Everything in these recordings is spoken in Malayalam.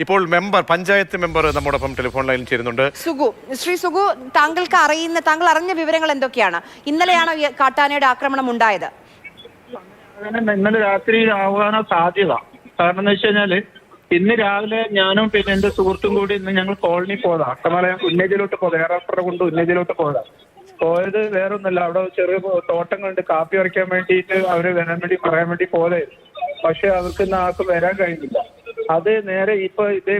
ഇപ്പോൾ പഞ്ചായത്ത് മെമ്പർ നമ്മോടൊപ്പം ടെലിഫോൺ ലൈനിൽ ചേരുന്നുണ്ട്. ശ്രീ സുഗു, താങ്കൾ അറിഞ്ഞ വിവരങ്ങൾ എന്തൊക്കെയാണ്? ഇന്നലെയാണോ ഈ കാട്ടാനയുടെ ആക്രമണം ഉണ്ടായത്? ഇന്നലെ രാത്രി ആവാനോ സാധ്യത. കാരണം എന്ന് വെച്ച് കഴിഞ്ഞാല് ഇന്ന് രാവിലെ ഞാനും പിന്നെ എന്റെ സുഹൃത്തും കൂടി ഇന്ന് ഞങ്ങൾ കോളനി പോയതാ. അട്ടമല ഉന്നതിയിലോട്ട് പോയതാ. ഏറാപ്പുറ കൊണ്ട് ഉന്നതിയിലോട്ട് പോയതാ. പോയത് വേറൊന്നുമല്ല, അവിടെ ചെറിയ തോട്ടങ്ങളുണ്ട്, കാപ്പി പറിക്കാൻ വേണ്ടിയിട്ട് അവര് വരാൻ വേണ്ടി പറയാൻ വേണ്ടി പോയതായിരുന്നു. പക്ഷെ അവർക്ക് ഇന്ന് ആർക്കും വരാൻ കഴിയുന്നില്ല. അത് നേരെ ഇപ്പൊ ഇതേ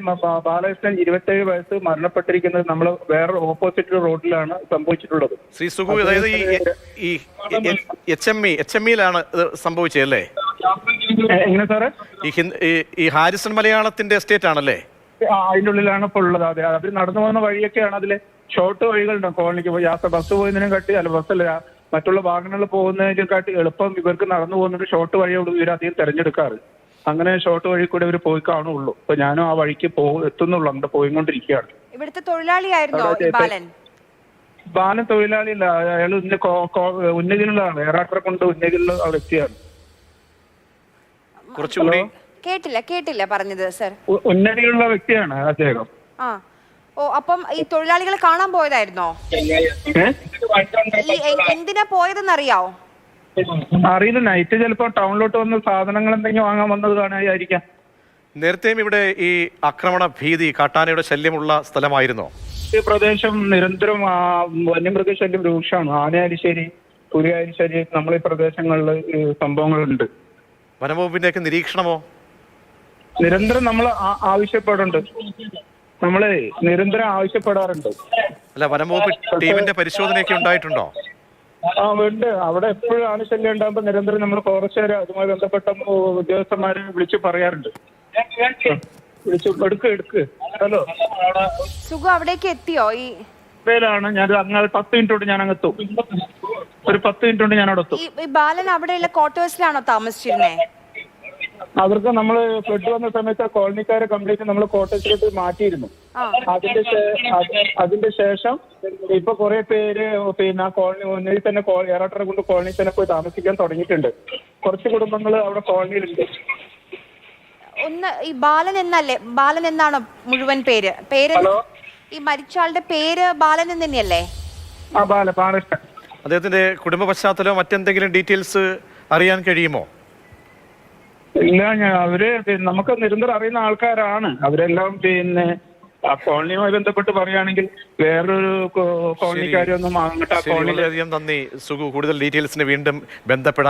ബാലകൃഷ്ണൻ 27 വയസ്സ് മരണപ്പെട്ടിരിക്കുന്നത് നമ്മൾ വേറെ ഓപ്പോസിറ്റ് റോഡിലാണ് സംഭവിച്ചിട്ടുള്ളത്. ശ്രീ സുഗു, അതായത് ഈ HME-യിലാണ് ഇത് സംഭവിച്ചതല്ലേ? എങ്ങനെ സാറേ? ഈ ഹാരിസൺ മലയാളത്തിന്റെ എസ്റ്റേറ്റ് ആണല്ലേ? അതിന്റെ ഉള്ളിലാണ് ഇപ്പോൾ ഉള്ളത്. അതെ, അവർ നടന്നു പോകുന്ന വഴിയൊക്കെയാണ്. അതില് ഷോർട്ട് വഴികളുണ്ട് കോളനിക്ക് പോയി. ബസ് പോകുന്നതിനും കാട്ടി ബസ്സല്ല മറ്റുള്ള വാഹനങ്ങൾ പോകുന്നതിനെക്കാട്ടി എളുപ്പം ഇവർക്ക് നടന്നു പോകുന്നത് ഷോർട്ട് വഴിയോട് ഇവർ അധികം തെരഞ്ഞെടുക്കാറ്. അങ്ങനെ ഷോർട്ട് വഴി കൂടെ ഇവർ പോയി കാണുള്ളൂ. ഇപ്പൊ ഞാനും ആ വഴിക്ക് എത്തുന്നുള്ളൂ, അങ്ങോട്ട് പോയിക്കൊണ്ടിരിക്കുകയാണ്. ഇവിടുത്തെ തൊഴിലാളിയായിരുന്നോ ബാലൻ? തൊഴിലാളിയല്ല, അയാൾ ഉന്നതിയിലുള്ളതാണ്. ഏറാട്ടറെ കൊണ്ട് ഉന്നതിയിലുള്ള വ്യക്തിയാണ്. കുറച്ചുകൂടി കേട്ടില്ല പറഞ്ഞത് സർ. ഉന്നതിയിലുള്ള വ്യക്തിയാണ് അദ്ദേഹം. അപ്പം ഈ തൊഴിലാളികളെ കാണാൻ പോയതായിരുന്നോ? എന്തിനാ പോയതെന്നറിയാവോ? അറിയില്ല. നൈറ്റ് ചിലപ്പോ ടൗണിലോട്ട് വന്ന് സാധനങ്ങൾ എന്തെങ്കിലും വാങ്ങാൻ വന്നത് കാണാതിരിക്കാം. നേരത്തെയും ഇവിടെ ഈ ആക്രമണ ഭീതി, കാട്ടാനയുടെ ശല്യമുള്ള സ്ഥലമായിരുന്നോ? ഈ പ്രദേശം നിരന്തരം വന്യമൃഗശല്യം രൂക്ഷമാണ്. ആനയായാലും ശരി, പുലിയായാലും ശരി, നമ്മളീ പ്രദേശങ്ങളിൽ സംഭവങ്ങളുണ്ട്. വനംവകുപ്പിന്റെയൊക്കെ നിരീക്ഷണമോ? നിരന്തരം നമ്മൾ ആവശ്യപ്പെടുന്നുണ്ട്. നമ്മളെ നിരന്തരം ആവശ്യപ്പെടാറുണ്ട്. അല്ല, വനംവകുപ്പ് ടീമിന്റെ പരിശോധനയൊക്കെ ഉണ്ടായിട്ടുണ്ടോ? ഉണ്ട്. അവിടെ എപ്പോഴും ആനശല്യം ഉണ്ടാകുമ്പോൾ നിരന്തരം നമ്മൾ ഫോറസ്റ്റുകാർ അതുമായി ബന്ധപ്പെട്ട ഉദ്യോഗസ്ഥന്മാരെ വിളിച്ച് പറയാറുണ്ട്. എടുക്ക്. ഹലോ സുഖം, അവിടേക്ക് എത്തിയോ? ഈ ാണ് ഞാൻ അങ്ങ് 10 മിനിറ്റ് കൊണ്ട് ഞാൻ അങ്ങെത്തും. ഒരു 10 മിനിറ്റ് കൊണ്ട് ഞാൻ അവിടെ എത്തും. ഈ ബാലൻ അവിടെയുള്ള ക്വാർട്ടേഴ്സിലാണോ താമസിച്ചിരുന്നേ? അവർക്ക് നമ്മൾ ഫ്ലഡ് വന്ന സമയത്ത് ആ കോളനിക്കാരെ കംപ്ലീറ്റ് നമ്മൾ ക്വാർട്ടേഴ്സിലോട്ട് മാറ്റിയിരുന്നു. അതിന്റെ ശേഷം ഇപ്പൊ കുറെ പേര് പിന്നെ ആ കോളനി ഒന്നിൽ തന്നെ ഏറാട്ടറെ കൊണ്ട് കോളനിയിൽ തന്നെ പോയി താമസിക്കാൻ തുടങ്ങിയിട്ടുണ്ട്. കുറച്ച് കുടുംബങ്ങൾ അവിടെ കോളനിയിലുണ്ട്. ഈ ബാലൻ എന്നാണോ മുഴുവൻ പേര്? ഈ മരിച്ചയാളുടെ പേര് ബാലൻ എന്ന് തന്നെയല്ലേ? ബാലകൃഷ്ണൻ. അദ്ദേഹത്തിന്റെ കുടുംബ പശ്ചാത്തലമോ മറ്റെന്തെങ്കിലും ഡീറ്റെയിൽസ് അറിയാൻ കഴിയുമോ? ഇല്ല, അവര് നമുക്ക് നിരന്തരം അറിയുന്ന ആൾക്കാരാണ് അവരെല്ലാം. പിന്നെ ആ കോളനിയുമായി ബന്ധപ്പെട്ട് പറയുകയാണെങ്കിൽ വേറൊരു കോളനിക്കാരൊന്നും അങ്ങോട്ട് ആ കോളനിയിൽ. നന്ദി സുഗു. കൂടുതൽ ഡീറ്റെയിൽസിന് വീണ്ടും ബന്ധപ്പെടാൻ